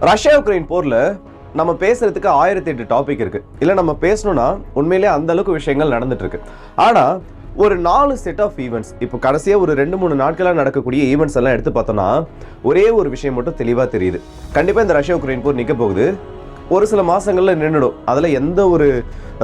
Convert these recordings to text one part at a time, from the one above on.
Russia Ukraine போர்ல நம்ம பேசுறதுக்கு 1008 டாபிக் இருக்கு. இல்ல நம்ம பேசணும்னா உண்மையிலேயே அந்த அளவுக்கு விஷயங்கள் நடந்துட்டு இருக்கு. ஆனா ஒரு 4 செட் ஆஃப் ஈவெண்ட்ஸ் இப்போ கடைசியா ஒரு 2-3 நாட்களா நடக்கக்கூடிய ஈவெண்ட்ஸ் எல்லாம் எடுத்து பார்த்தோம்னா ஒரே ஒரு விஷயம் மட்டும் தெளிவா தெரியுது. கண்டிப்பா இந்த ரஷ்யா உக்ரைன் போர் நிக்க போகுது. ஒரு சில மாசங்கள்ல நின்றுடும். அதுல எந்த ஒரு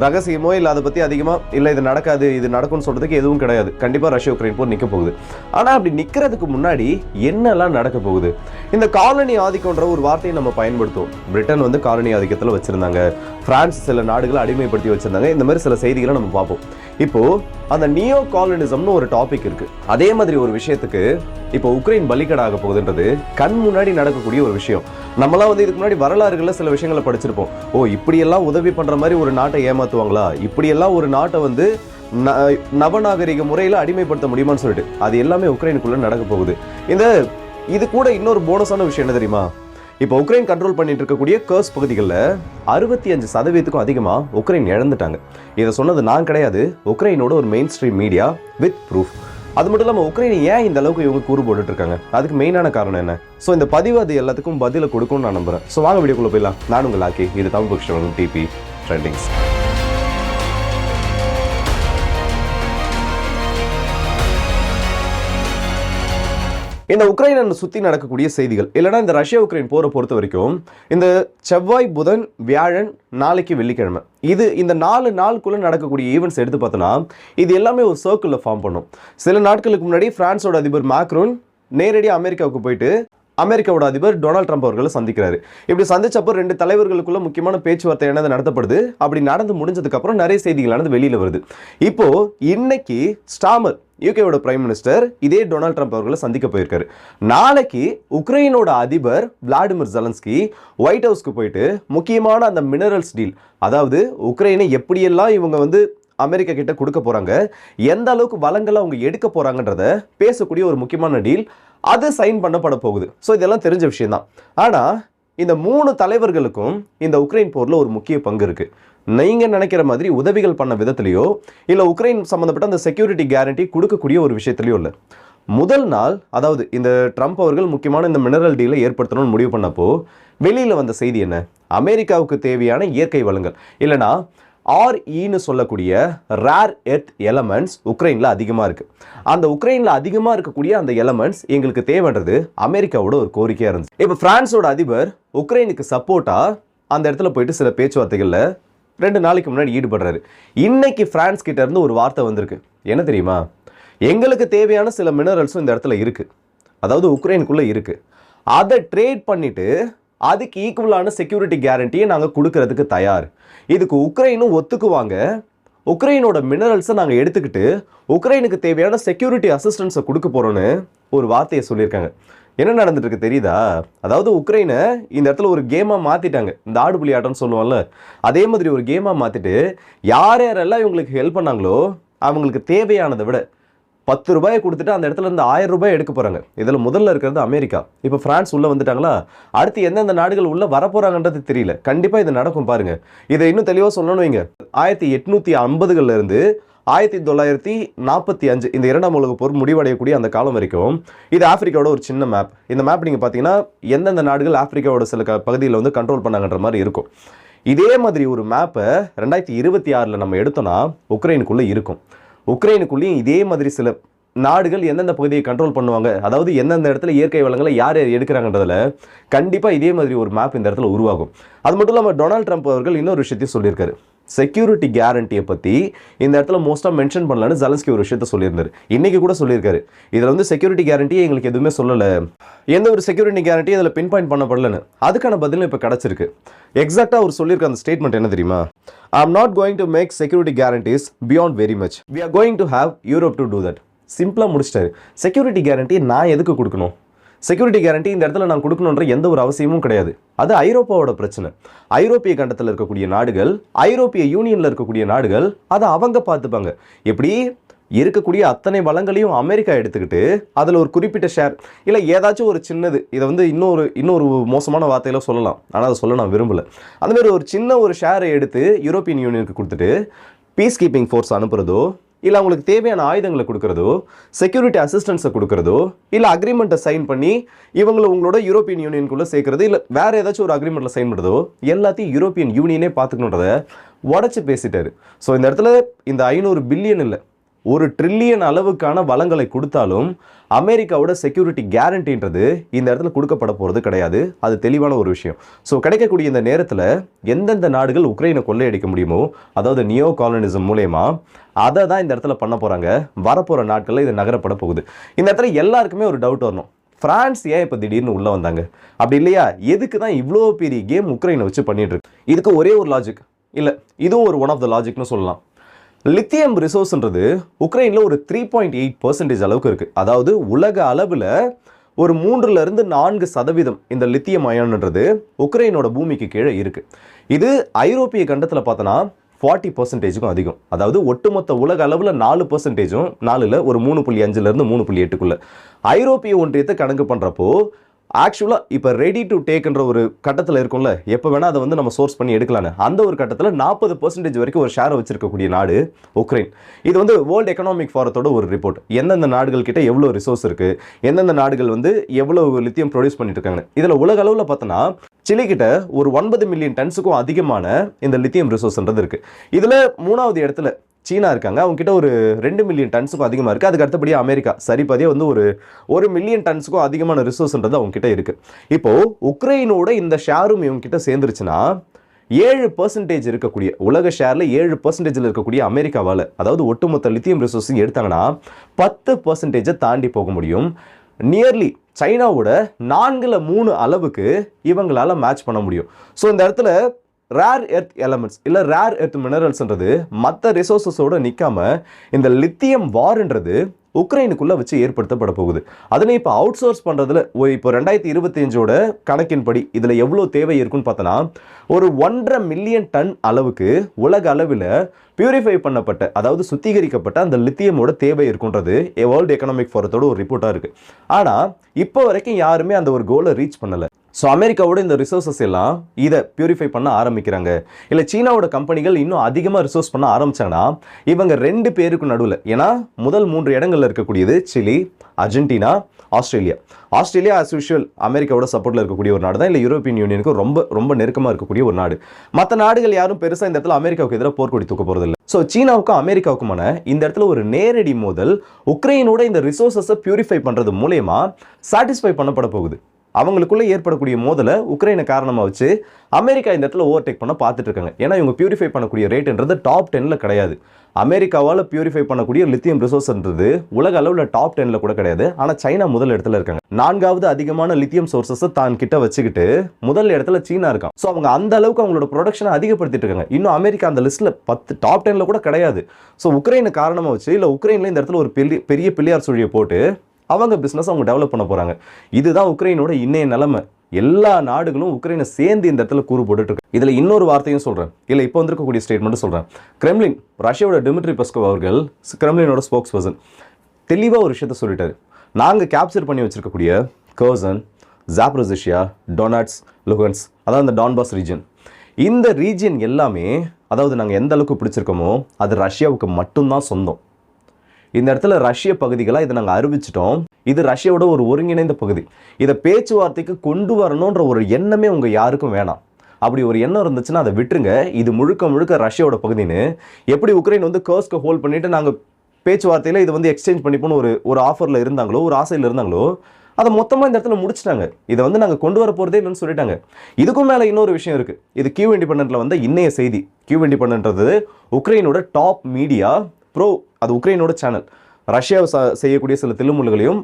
ரகசியமோ இல்லை அதை பத்தி அதிகமா இல்லை இது நடக்காது இது நடக்கும்னு சொல்றதுக்கு எதுவும் கிடையாது. கண்டிப்பா ரஷ்யா உக்ரைன் போர் நிக்க போகுது. ஆனா அப்படி நிக்கிறதுக்கு முன்னாடி என்னெல்லாம் நடக்க போகுது? இந்த காலனி ஆதிக்கம்ன்ற ஒரு வார்த்தையை நம்ம பயன்படுத்துவோம். பிரிட்டன் வந்து காலனி ஆதிக்கத்தில் வச்சிருந்தாங்க, பிரான்ஸ் சில நாடுகளை அடிமைப்படுத்தி வச்சிருந்தாங்க. இந்த மாதிரி சில செய்திகளை நம்ம பார்ப்போம். இப்போ அந்த நியோ காலனிசம்னு ஒரு டாபிக் இருக்கு. அதே மாதிரி ஒரு விஷயத்துக்கு இப்போ உக்ரைன் பலிகடாக போகுதுன்றது கண் முன்னாடி நடக்கக்கூடிய ஒரு விஷயம். நம்மளாம் வந்து இதுக்கு முன்னாடி வரலாறுகளில் சில விஷயங்களை படிச்சிருப்போம். ஓ இப்படியெல்லாம் உதவி பண்ற மாதிரி ஒரு நாட்டை ஏமாத்துவாங்களா, இப்படியெல்லாம் ஒரு நாட்டை வந்து நவநாகரிக முறையில் அடிமைப்படுத்த முடியுமான்னு சொல்லிட்டு அது எல்லாமே உக்ரைனுக்குள்ள நடக்க போகுது. இது கூட இன்னொரு போனஸான விஷயம் என்ன தெரியுமா? இப்போ உக்ரைன் கண்ட்ரோல் பண்ணிட்டு இருக்கக்கூடிய கர்ஸ் பகுதிகளில் 65% அதிகமா உக்ரைன் இழந்துட்டாங்க. இதை சொன்னது நான் கிடையாது, உக்ரைனோட ஒரு main stream media with proof. அது மட்டும் இல்லாமல் உக்ரைன் ஏன் இந்த அளவுக்கு இவங்க கூறு போட்டுட்டு இருக்காங்க, அதுக்கு மெயினான காரணம் என்ன? ஸோ இந்த பதிவு அது எல்லாத்துக்கும் பதில கொடுக்கும்னு நான் நம்புறேன். ஸோ வாங்க வீடியோக்குள்ள போயிடலாம். நான் உங்கள் ஆக்கி, இது தமிழ் பக்ஷன் டிபி ட்ரெண்டிங்ஸ். இந்த உக்ரைனை சுத்தி நடக்கக்கூடிய செய்திகள் இல்லைன்னா இந்த ரஷ்யா உக்ரைன் போரை பொறுத்த வரைக்கும் இந்த செவ்வாய், புதன், வியாழன், நாளைக்கு வெள்ளிக்கிழமை, இந்த 4 நாளுக்குள்ள நடக்கக்கூடிய ஈவெண்ட்ஸ் எடுத்து பார்த்தோன்னா இது எல்லாமே ஒரு சர்க்கிள்ல ஃபார்ம் பண்ணும். சில நாட்களுக்கு முன்னாடி பிரான்ஸோட அதிபர் மேக்ரோன் நேரடியாக அமெரிக்காவுக்கு போயிட்டு அமெரிக்காவோட அதிபர் டொனால்ட் ட்ரம்ப் அவர்களை சந்திக்கிறாரு. இப்படி சந்திச்சப்போ 2 தலைவர்களுக்குள்ள முக்கியமான பேச்சுவார்த்தை என்னது நடத்தப்படுது. அப்படி நடந்து முடிஞ்சதுக்கு அப்புறம் நிறைய செய்திகளானது வெளியில வருது. இப்போ இன்னைக்கு ஸ்டாமர் யூகேவோட பிரைம் மினிஸ்டர் இதே டொனால்ட் ட்ரம்ப் அவர்களை சந்திக்க போயிருக்காரு. நாளைக்கு உக்ரைனோட அதிபர் விளாடிமிர் ஜெலன்ஸ்கி ஒயிட் ஹவுஸ்க்கு போயிட்டு முக்கியமான அந்த மினரல்ஸ் டீல், அதாவது உக்ரைனை எப்படியெல்லாம் இவங்க வந்து அமெரிக்கா கிட்ட கொடுக்க போறாங்க, எந்த அளவுக்கு வளங்களை அவங்க எடுக்க போறாங்கன்றத பேசக்கூடிய ஒரு முக்கியமான டீல் அது சைன் பண்ணப்பட போகுது. ஸோ இதெல்லாம் தெரிஞ்ச விஷயம் தான். ஆனா இந்த 3 தலைவர்களுக்கும் இந்த உக்ரைன் போர்ல ஒரு முக்கிய பங்கு இருக்கு. நீங்க நினைக்கிற மாதிரி உதவிகள் பண்ண விதத்திலேயோ இல்ல உக்ரைன் சம்பந்தப்பட்ட அந்த செக்யூரிட்டி கேரண்டி கொடுக்கக்கூடிய ஒரு விஷயத்திலயோ இல்லை. முதல் நாள், அதாவது இந்த ட்ரம்ப் அவர்கள் முக்கியமான இந்த மினரல் டீலை ஏற்படுத்தணும்னு முடிவு பண்ணப்போ வெளியில வந்த செய்தி என்ன? அமெரிக்காவுக்கு தேவையான இயற்கை வளங்கள் இல்லைன்னா REன்னு சொல்லக்கூடிய ரேர் எர்த் எலமெண்ட்ஸ் உக்ரைன்ல அதிகமா இருக்கு. அந்த உக்ரைன்ல அதிகமா இருக்கக்கூடிய அந்த எலமெண்ட்ஸ் எங்களுக்கு தேவைன்றது அமெரிக்காவோட ஒரு கோரிக்கையா இருந்துச்சு. இப்ப பிரான்ஸோட அதிபர் உக்ரைனுக்கு சப்போர்ட்டா அந்த இடத்துல போயிட்டு சில பேச்சுவார்த்தைகள்ல 2 நாளைக்கு முன்னாடி ஈடுபடுறாரு. இன்னைக்கு பிரான்ஸ் கிட்ட இருந்து ஒரு வார்த்தை வந்திருக்கு. என்ன தெரியுமா? எங்களுக்கு தேவையான சில மினரல்ஸும் இந்த இடத்துல இருக்கு, அதாவது உக்ரைனுக்குள்ள இருக்கு. அதை ட்ரேட் பண்ணிட்டு அதுக்கு ஈக்குவலான செக்யூரிட்டி கேரண்டியை நாங்கள் கொடுக்கறதுக்கு தயார். இதுக்கு உக்ரைனும் ஒத்துக்குவாங்க. உக்ரைனோட மினரல்ஸை நாங்கள் எடுத்துக்கிட்டு உக்ரைனுக்கு தேவையான செக்யூரிட்டி அசிஸ்டன்ஸை கொடுக்க போறோன்னு ஒரு வார்த்தையை சொல்லியிருக்காங்க. என்ன நடந்துட்டு இருக்கு தெரியுதா? அதாவது உக்ரைனை இந்த இடத்துல ஒரு கேமா மாத்திட்டாங்க. இந்த ஆடுபுலி ஆட்டம்னு சொல்லுவாங்கல்ல, அதே மாதிரி ஒரு கேமா மாத்திட்டு யார் யாரெல்லாம் இவங்களுக்கு ஹெல்ப் பண்ணாங்களோ அவங்களுக்கு தேவையானதை விட 10 ரூபாயை கொடுத்துட்டு அந்த இடத்துல இருந்து 1000 ரூபாய் எடுக்க போறாங்க. இதுல முதல்ல இருக்கிறது அமெரிக்கா. இப்ப பிரான்ஸ் உள்ள வந்துட்டாங்களா, அடுத்து எந்தெந்த நாடுகள் உள்ள வரப்போறாங்கன்றது தெரியல. கண்டிப்பா இது நடக்கும் பாருங்க. இதை இன்னும் தெளிவா சொல்லணும். வைங்க 1850கள்ல இருந்து 1945 இந்த 2ஆம் உலக போர் முடிவடையக்கூடிய அந்த காலம் வரைக்கும் இது ஆப்பிரிக்காவோட ஒரு சின்ன மேப். இந்த மேப் நீங்க பாத்தீங்கன்னா எந்தெந்த நாடுகள் ஆப்பிரிக்காவோட சில பகுதியில் வந்து கண்ட்ரோல் பண்ணாங்கன்ற மாதிரி இருக்கும். இதே மாதிரி ஒரு மேப்பை 2026ல நம்ம எடுத்தோம்னா உக்ரைனுக்குள்ள இருக்கும். உக்ரைனுக்குள்ளேயும் இதே மாதிரி சில நாடுகள் எந்தெந்த பகுதியை கண்ட்ரோல் பண்ணுவாங்க, அதாவது எந்தெந்த இடத்துல இயற்கை வளங்களை யார் யார் எடுக்கிறாங்கன்றதுல கண்டிப்பா இதே மாதிரி ஒரு மேப் இந்த இடத்துல உருவாகும். அது மட்டும் இல்லாமல் டொனால்ட் ட்ரம்ப் அவர்கள் இன்னொரு விஷயத்தையும் சொல்லியிருக்காரு. செக்யூரிட்டி கேரண்டியை பத்தி இந்த இடத்துல மோஸ்டா மென்ஷன் பண்ணலான்னு ஜெலன்ஸ்கி ஒரு விஷயத்த சொல்லியிருந்தாரு. இன்னைக்கு கூட சொல்லியிருக்காரு, இதுல வந்து செக்யூரிட்டி கேரண்டியை எங்களுக்கு எதுவுமே சொல்லல, எந்த ஒரு செக்யூரிட்டி கேரண்டி அதில் பின் பாயிண்ட் பண்ணப்படலன்னு. அதுக்கான பதிலும் இப்போ கிடைச்சிருக்கு. எக்ஸாக்டா அவர் சொல்லியிருக்க அந்த ஸ்டேட்மெண்ட் என்ன தெரியுமா? I am not going to make security guarantees beyond very much. We are going to have Europe to do that. சிம்பிளா முடிச்சிட்டாரு. செக்யூரிட்டி கேரண்டி நான் எதுக்கு கொடுக்கணும்? செக்யூரிட்டி கேரண்டி இந்த இடத்துல நான் கொடுக்கணுன்ற எந்த ஒரு அவசியமும் கிடையாது. அது ஐரோப்பாவோட பிரச்சனை. ஐரோப்பிய கண்டத்தில் இருக்கக்கூடிய நாடுகள், ஐரோப்பிய யூனியன்ல இருக்கக்கூடிய நாடுகள் அதை அவங்க பார்த்துப்பாங்க. எப்படி இருக்கக்கூடிய அத்தனை வளங்களையும் அமெரிக்கா எடுத்துக்கிட்டு அதில் ஒரு குறிப்பிட்ட ஷேர் இல்லை ஏதாச்சும் ஒரு சின்னது, இதை வந்து இன்னொரு மோசமான வார்த்தையில சொல்லலாம், ஆனால் அதை சொல்ல நான் விரும்பலை. அந்த மாதிரி ஒரு சின்ன ஒரு ஷேரை எடுத்து யூரோப்பியன் யூனியனுக்கு கொடுத்துட்டு பீஸ் கீப்பிங் ஃபோர்ஸ் அனுப்புறதோ இல்லை அவங்களுக்கு தேவையான ஆயுதங்களை கொடுக்குறதோ, செக்யூரிட்டி அசிஸ்டன்ஸை கொடுக்குறதோ, இல்லை அக்ரிமெண்ட்டை சைன் பண்ணி இவங்களை உங்களோட யூரோப்பியன் யூனியனுக்குள்ளே சேர்க்கறது, இல்லை வேற ஏதாச்சும் ஒரு அக்ரிமெண்ட்டில் சைன் பண்ணுறதோ, எல்லாத்தையும் யூரோப்பியன் யூனியனே பார்த்துக்கணுன்றதை உடச்சி பேசிட்டாரு. ஸோ இந்த இடத்துல இந்த 500 பில்லியன் இல்லை, 1 ட்ரில்லியன் அளவுக்கான வளங்களை கொடுத்தாலும் அமெரிக்காவோட செக்யூரிட்டி கேரண்டின்றது இந்த இடத்துல கொடுக்கப்பட போகிறது கிடையாது. அது தெளிவான ஒரு விஷயம். ஸோ கிடைக்கக்கூடிய இந்த நேரத்தில் எந்தெந்த நாடுகள் உக்ரைனை கொள்ளையடிக்க முடியுமோ, அதாவது நியோ காலனிசம் மூலயமா அதை தான் இந்த இடத்துல பண்ண போகிறாங்க. வரப்போகிற நாட்களில் இது நகரப்பட போகுது. இந்த இடத்துல எல்லாருக்குமே ஒரு டவுட் வரணும், பிரான்ஸ் ஏன் இப்போ திடீர்னு உள்ளே வந்தாங்க? அப்படி இல்லையா, எதுக்கு தான் இவ்வளோ பெரிய கேம் உக்ரைனை வச்சு பண்ணிட்டு இருக்கு? இதுக்கு ஒரே ஒரு லாஜிக் இல்லை, இதுவும் ஒரு ஒன் ஆஃப் த லாஜிக்னு சொல்லலாம். லித்தியம் ரிசோர்ஸ்ன்றது உக்ரைனில் ஒரு 3.8% அளவுக்கு இருக்குது. அதாவது உலக அளவில் ஒரு 3-4% இந்த லித்தியம் அயான்ன்றது உக்ரைனோட பூமிக்கு கீழே இருக்குது. இது ஐரோப்பிய கண்டத்தில் பார்த்தோன்னா 40%க்கும் அதிகம். அதாவது ஒட்டுமொத்த உலக அளவில் 4%, 4ல் ஒரு 3.5லேருந்து 3.8க்குள்ள. ஐரோப்பிய ஒன்றியத்தை கணக்கு பண்ணுறப்போ ஆக்சுவலாக இப்போ ரெடி டு டேக்ன்ற ஒரு கட்டத்தில் இருக்கும்ல, எப்போ வேணால் அதை வந்து நம்ம சோர்ஸ் பண்ணி எடுக்கலான்னு, அந்த ஒரு கட்டத்தில் 40% வரைக்கும் ஒரு ஷேரை வச்சிருக்கக்கூடிய நாடு உக்ரைன். இது வந்து வேர்ல்டு எக்கனாமிக் ஃபாரத்தோட ஒரு ரிப்போர்ட். எந்தெந்த நாடுகள் கிட்ட எவ்வளோ ரிசோர்ஸ் இருக்குது, எந்தெந்த நாடுகள் வந்து எவ்வளோ லித்தியம் ப்ரொடியூஸ் பண்ணிட்டு இருக்காங்க. இதில் உலக அளவில் பார்த்தோன்னா சிலி கிட்ட ஒரு 9 மில்லியன் டன்ஸுக்கும் அதிகமான இந்த லித்தியம் ரிசோர்ஸ்ன்றது இருக்குது. இதில் 3வது இடத்துல சீனா இருக்காங்க. அவங்க கிட்ட ஒரு 2 மில்லியன் டன்ஸுக்கும் அதிகமாக இருக்குது. அதுக்கு அடுத்தபடியாக அமெரிக்கா சரிபாதியாக வந்து ஒரு 1 மில்லியன் டன்ஸுக்கும் அதிகமான ரிசோர்ஸ்ன்றது அவங்க கிட்ட இருக்குது. இப்போது உக்ரைனோட இந்த ஷேரும் இவங்க கிட்ட சேர்ந்துருச்சுன்னா 7% இருக்கக்கூடிய உலக ஷேரில் 7% இருக்கக்கூடிய அமெரிக்காவால், அதாவது ஒட்டுமொத்த லித்தியம் ரிசோர்ஸையும் எடுத்தாங்கன்னா 10% தாண்டி போக முடியும். நியர்லி சைனாவோட 4/3 அளவுக்கு இவங்களால மேட்ச் பண்ண முடியும். ஸோ இந்த இடத்துல ரேர் எர்த் எலமெண்ட்ஸ் இல்லை ரேர் எர்த் மினரல்ஸ்ன்றது மற்ற ரிசோர்ஸஸோடு நிற்காம இந்த லித்தியம் வார்ன்றது உக்ரைனுக்குள்ளே வச்சு ஏற்படுத்தப்பட போகுது. அதனை இப்போ அவுட் சோர்ஸ் பண்ணுறதுல இப்போ 2025 கணக்கின்படி இதில் எவ்வளோ தேவை இருக்குன்னு பார்த்தோன்னா ஒரு 1.5 மில்லியன் டன் அளவுக்கு உலக அளவில் பியூரிஃபை பண்ணப்பட்ட, அதாவது சுத்திகரிக்கப்பட்ட அந்த லித்தியமோட தேவை இருக்குன்றது வேர்ல்டு எக்கனாமிக் ஃபாரத்தோட ஒரு ரிப்போர்ட்டாக இருக்குது. ஆனால் இப்போ வரைக்கும் யாருமே அந்த ஒரு கோலை ரீச் பண்ணலை. ஸோ அமெரிக்காவோட இந்த ரிசோர்ஸஸ் எல்லாம் இதை பியூரிஃபை பண்ண ஆரம்பிக்கிறாங்க. இல்லை சீனாவோட கம்பெனிகள் இன்னும் அதிகமாக ரிசோர்ஸ் பண்ண ஆரம்பிச்சாங்கன்னா இவங்க 2 பேருக்கு நடுவில், ஏன்னா முதல் 3 இடங்களில் இருக்கக்கூடியது Chile, Argentina, Australia. Australia as usual அமெரிக்காவோட சப்போர்ட்டில் இருக்கக்கூடிய ஒரு நாடு தான். இல்லை யூரோப்பியன் யூனியனுக்கு ரொம்ப ரொம்ப நெருக்கமாக இருக்கக்கூடிய ஒரு நாடு. மற்ற நாடுகள் யாரும் பெருசாக இந்த இடத்துல அமெரிக்காவுக்கு எதிராக போர்க்கொடி தூக்க போகிறதில்லை. ஸோ சீனாவுக்கும் அமெரிக்காவுக்குமான இந்த இடத்துல ஒரு நேரடி மோதல் உக்ரைனோட இந்த ரிசோர்ஸஸை பியூரிஃபை பண்ணுறது மூலயமா சாட்டிஸ்ஃபை பண்ணப்பட போகுது. அவங்களுக்குள்ளே ஏற்படக்கூடிய மோதலை உக்ரைனை காரணமாக வச்சு அமெரிக்கா இந்த இடத்துல ஓவர்டேக் பண்ண பார்த்துட்டு இருக்காங்க. ஏன்னா இவங்க பியூரிஃபை பண்ணக்கூடிய ரேட்ன்றது டாப் 10ல் கிடையாது. அமெரிக்காவால் பியூரிஃபை பண்ணக்கூடிய லித்தியம் ரிசோர்ஸ்ன்றது உலக அளவில் டாப் 10ல் கூட கிடையாது. ஆனால் சைனா முதல் இடத்துல இருக்காங்க. 4வது அதிகமான லித்தியம் சோர்சஸை தான் கிட்ட வச்சுக்கிட்டு முதல் இடத்துல சீனா இருக்காங்க. ஸோ அவங்க அந்த அளவுக்கு அவங்களோட ப்ரொடக்ஷனை அதிகப்படுத்திட்டு இருக்காங்க. இன்னும் அமெரிக்கா அந்த லிஸ்ட்டில் 10 டாப் 10ல் கூட கிடையாது. ஸோ உக்ரைனை காரணமாக வச்சு இல்லை உக்ரைனில் இந்த இடத்துல ஒரு பெரிய பிள்ளையார் சுழியை போட்டு அவங்க பிஸ்னஸ் அவங்க டெவலப் பண்ண போகிறாங்க. இதுதான் உக்ரைனோட இன்னைய நிலைமை. எல்லா நாடுகளும் உக்ரைனை சேர்ந்து இந்த இடத்துல கூறு போட்டுட்டு இருக்கு. இதில் இன்னொரு வார்த்தையும் சொல்கிறேன், இல்லை இப்போ வந்திருக்கக்கூடிய ஸ்டேட்மெண்ட்டும் சொல்கிறேன். கிரெம்லின், ரஷ்யாவோட டிமிட்ரி பெஸ்கோவ் அவர்கள், கிரெம்லினோட ஸ்போக்ஸ் பர்சன், தெளிவாக ஒரு விஷயத்த சொல்லிட்டாரு. நாங்கள் கேப்சர் பண்ணி வச்சிருக்கக்கூடிய கர்சன், ஜாப்ரோசியா, டொனாட்ஸ், லுகன்ஸ், அதாவது இந்த டான்பாஸ் ரீஜன், இந்த ரீஜன் எல்லாமே, அதாவது நாங்கள் எந்த அளவுக்கு பிடிச்சிருக்கோமோ அது ரஷ்யாவுக்கு மட்டும்தான் சொந்தம். இந்த இடத்துல ரஷ்ய பகுதிகளாக இதை நாங்கள் அறிவிச்சிட்டோம். இது ரஷ்யாவோட ஒரு ஒருங்கிணைந்த பகுதி. இதை பேச்சுவார்த்தைக்கு கொண்டு வரணுன்ற ஒரு எண்ணமே உங்கள் யாருக்கும் வேணாம். அப்படி ஒரு எண்ணம் இருந்துச்சுன்னா அதை விட்டுருங்க. இது முழுக்க முழுக்க ரஷ்யாவோட பகுதின்னு எப்படி உக்ரைன் வந்து கர்ஸ்க்கு ஹோல்ட் பண்ணிட்டு நாங்கள் பேச்சுவார்த்தையில் இது வந்து எக்ஸ்சேஞ்ச் பண்ணிப்போன்னு ஒரு ஆஃபரில் இருந்தாங்களோ, ஒரு ஆசையில் இருந்தாங்களோ, அதை மொத்தமாக இந்த இடத்துல முடிச்சிட்டாங்க. இதை வந்து நாங்கள் கொண்டு வர போகிறதே இல்லைன்னு சொல்லிட்டாங்க. இதுக்கும் மேலே இன்னொரு விஷயம் இருக்குது. இது கியூ இண்டிபெண்டன்ட்ல வந்த இன்னைய செய்தி. கியூ இண்டிபெண்டன்ட்றது உக்ரைனோட டாப் மீடியா ப்ரோ, அது உக்ரைனோட சேனல். ரஷ்யா செய்யக்கூடிய சில தில்லுமுள்ளுகளையும்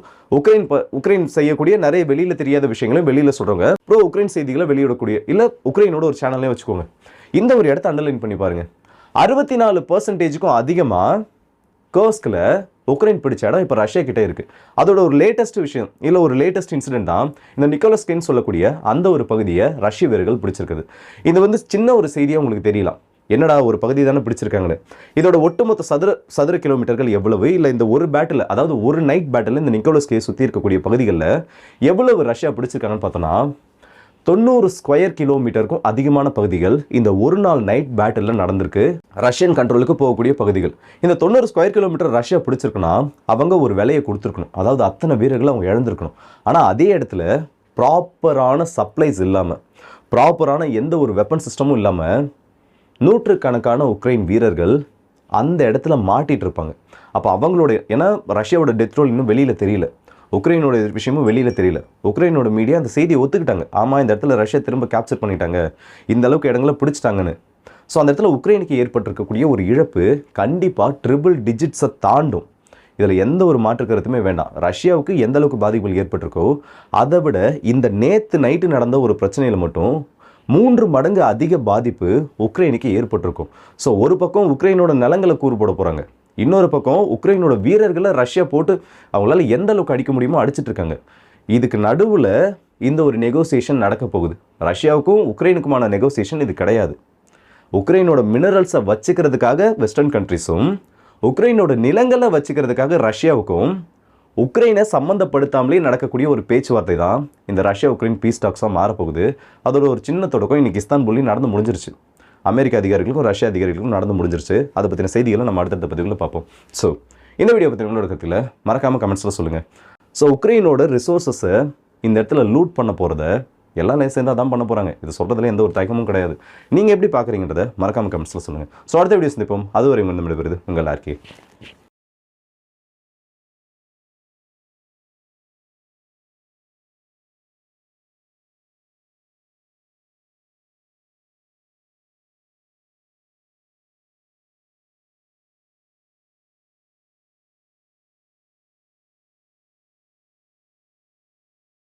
உக்ரைன் செய்யக்கூடிய நிறைய வெளியில் தெரியாத விஷயங்களையும் வெளியில் சொல்கிறவங்க ப்ரோ உக்ரைன் செய்திகளை வெளியிடக்கூடிய, இல்லை உக்ரைனோட ஒரு சேனல்லே வச்சுக்கோங்க. இந்த ஒரு இடத்த அண்டர்லைன் பண்ணி பாருங்க. 64%க்கும் அதிகமாக கர்ஸ்கில் உக்ரைன் பிடிச்ச இடம் இப்போ ரஷ்யா கிட்டே இருக்குது. அதோட ஒரு லேட்டஸ்ட் விஷயம், இல்லை ஒரு லேட்டஸ்ட் இன்சிடென்ட் தான் இந்த நிக்கோலஸ்கின்னு சொல்லக்கூடிய அந்த ஒரு பகுதியை ரஷ்ய வீரர்கள் பிடிச்சிருக்குது. இது வந்து சின்ன ஒரு செய்தியாக உங்களுக்கு தெரியலாம். என்னடா ஒரு பகுதி தானே பிடிச்சிருக்காங்களே, இதோட ஒட்டுமொத்த சதுர கிலோமீட்டர்கள் எவ்வளவு, இல்லை இந்த ஒரு பேட்டில், அதாவது ஒரு நைட் பேட்டில் இந்த நிக்கோலஸ்கே சுற்றி இருக்கக்கூடிய பகுதிகளில் எவ்வளவு ரஷ்யா பிடிச்சிருக்காங்கன்னு பார்த்தோன்னா 90 ஸ்கொயர் கிலோமீட்டருக்கும் அதிகமான பகுதிகள் இந்த ஒரு நாள் நைட் பேட்டில் நடந்திருக்கு. ரஷ்யன் கண்ட்ரோலுக்கு போகக்கூடிய பகுதிகள். இந்த 90 ஸ்கொயர் கிலோமீட்டர் ரஷ்யா பிடிச்சிருக்குன்னா அவங்க ஒரு விலையை கொடுத்துருக்கணும். அதாவது அத்தனை வீரர்களை அவங்க இழந்திருக்கணும். ஆனால் அதே இடத்துல ப்ராப்பரான சப்ளைஸ் இல்லாமல், ப்ராப்பரான எந்த ஒரு வெப்பன் சிஸ்டமும் இல்லாமல் நூற்றுக்கணக்கான உக்ரைன் வீரர்கள் அந்த இடத்துல மாட்டிகிட்டு இருப்பாங்க. அப்போ அவங்களோட, ஏன்னா ரஷ்யாவோட டெத் ரோல் இன்னும் வெளியில் தெரியல, உக்ரைனோட விஷயமும் வெளியில் தெரியல. உக்ரைனோட மீடியா அந்த செய்தியை ஒத்துக்கிட்டாங்க. ஆமாம், இந்த இடத்துல ரஷ்யா திரும்ப கேப்சர் பண்ணிட்டாங்க, இந்த அளவுக்கு இடங்களை பிடிச்சிட்டாங்கன்னு. ஸோ அந்த இடத்துல உக்ரைனுக்கு ஏற்பட்டிருக்கக்கூடிய ஒரு இழப்பு கண்டிப்பாக ட்ரிபிள் டிஜிட்ஸை தாண்டும். இதில் எந்த ஒரு மாற்று கருத்துமே வேண்டாம். ரஷ்யாவுக்கு எந்த அளவுக்கு பாதிப்புகள் ஏற்பட்டிருக்கோ அதை விட இந்த நேற்று நைட்டு நடந்த ஒரு பிரச்சனையில் மட்டும் 3 மடங்கு அதிக பாதிப்பு உக்ரைனுக்கு ஏற்பட்டிருக்கும். ஸோ ஒரு பக்கம் உக்ரைனோட நிலங்களை கூறு போட போகிறாங்க, இன்னொரு பக்கம் உக்ரைனோட வீரர்களை ரஷ்யா போட்டு அவங்களால எந்த அளவுக்கு அடிக்க முடியுமோ அடிச்சிட்டு இருக்காங்க. இதுக்கு நடுவில் இந்த ஒரு நெகோசியேஷன் நடக்க போகுது. ரஷ்யாவுக்கும் உக்ரைனுக்குமான நெகோசியேஷன் இது கிடையாது. உக்ரைனோட மினரல்ஸை வச்சுக்கிறதுக்காக வெஸ்டர்ன் கண்ட்ரிஸும், உக்ரைனோட நிலங்களை வச்சுக்கிறதுக்காக ரஷ்யாவுக்கும் உக்ரைனை சம்மந்தப்படுத்தாமலே நடக்கக்கூடிய ஒரு பேச்சுவார்த்தை தான் இந்த ரஷ்யா உக்ரைன் பீஸ் டாக்ஸாக மாறப்போகுது. அதோட ஒரு சின்ன தொடக்கம் இன்னைக்கு இஸ்தான்புல்லையும் நடந்து முடிஞ்சிருச்சு. அமெரிக்க அதிகாரிகளுக்கும் ரஷ்யா அதிகாரிகளுக்கும் நடந்து முடிஞ்சிருச்சு. அதை பற்றின செய்திகளை நம்ம அடுத்தடுத்த பதிவுகளில் பார்ப்போம். ஸோ இந்த வீடியோ பற்றி உங்களோட கருத்தில் மறக்காமல் கமெண்ட்ஸில் சொல்லுங்கள். ஸோ உக்ரைனோட ரிசோர்ஸஸை இந்த இடத்துல லூட் பண்ண போகிறத எல்லாம் சேர்ந்தா தான் பண்ண போகிறாங்க. இது சொல்கிறதுல எந்த ஒரு தயக்கமும் கிடையாது. நீங்கள் எப்படி பார்க்குறீங்கன்றதை மறக்காமல் கமெண்ட்ஸில் சொல்லுங்கள். ஸோ அடுத்த வீடியோ சந்திப்போம். அதுவரை உங்கள் விடுவது உங்கள் ஆர்கே.